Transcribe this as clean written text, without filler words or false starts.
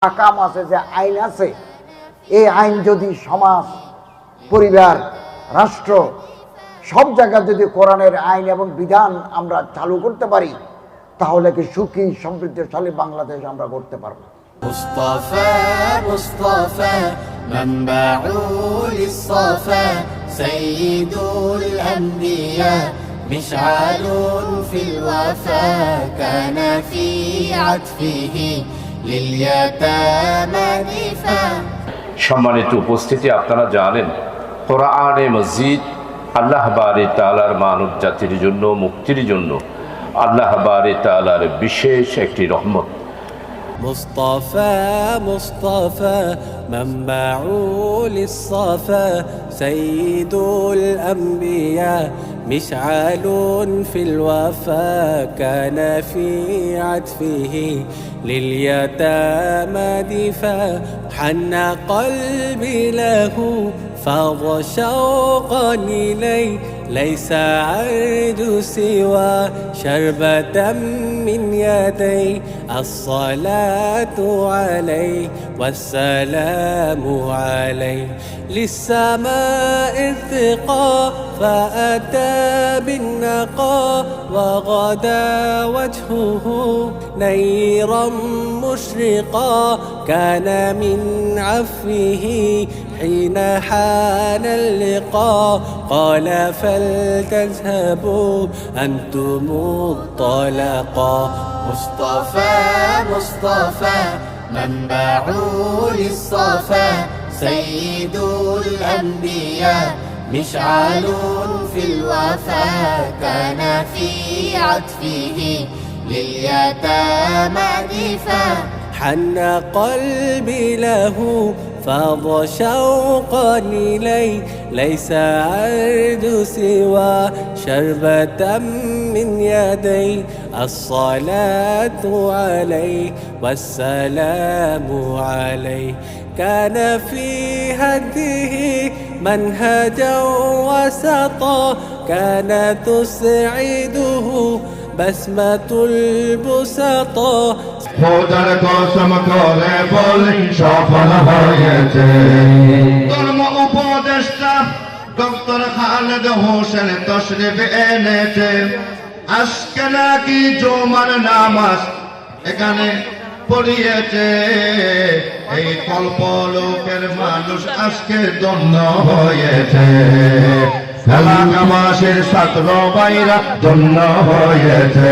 আকাম আছে, যে আইন আছে, এই আইন যদি সমাজ, পরিবার, রাষ্ট্র সব জায়গায় যদি কোরআনের আইন এবং বিধান আমরা চালু করতে পারি, তাহলে কি সুখী সমৃদ্ধশালী বাংলাদেশ আমরা করতে পারবো। مصطفى مصطفى منبع للصفا سيد الأنبياء مشعل في الوفا كان في عطفه لليتامى دفاع। সম্মানিত উপস্থিতি, আপনারা জানেন কোরআনে মজিদ আল্লাহ বারি তাআলার মানব জাতির জন্য, মুক্তির জন্য আল্লাহ বারি তাআলার বিশেষ একটি রহমত। مصطفى مصطفى منبع للصفا سيد الأنبياء مشعل في الوفا كان في عطفه لليتامى دفاع حن قلبي له فاض شوقا إليه ليس أرجو سوى شربة من يدي الصلاة عليه والسلام عليه للسماء ارتقى فأتى بالنقى وغدا وجهه نيرا مشرقا كان من عفوه حين حان اللقاء قال فلتذهبوا أنتم الطلقا مصطفى مصطفى منبع للصفا سيد الأنبياء مشعل في الوفا كان في عطفه لليتامى دفاع حن قلبي له فاض شوقا إليه ليس أرجو سوى شربة من يدي الصلاة عليه والسلام عليه كان في هديه منهجا وسطا كان تسعده بسمة البسطا খোদার কসম করে বলি সফল হয়েছে ধর্ম উপদেষ্টা ডক্টর খালেদ হোসেন তশরিফ এনেছে। আজকে নাকি জুমার নামাজ এখানে পড়িয়েছে। এই কল্পলোকের মানুষ আজকে ধন্য হয়েছে। এলাকাবাসীর ছাত্র ভাইরা ধন্য হয়েছে।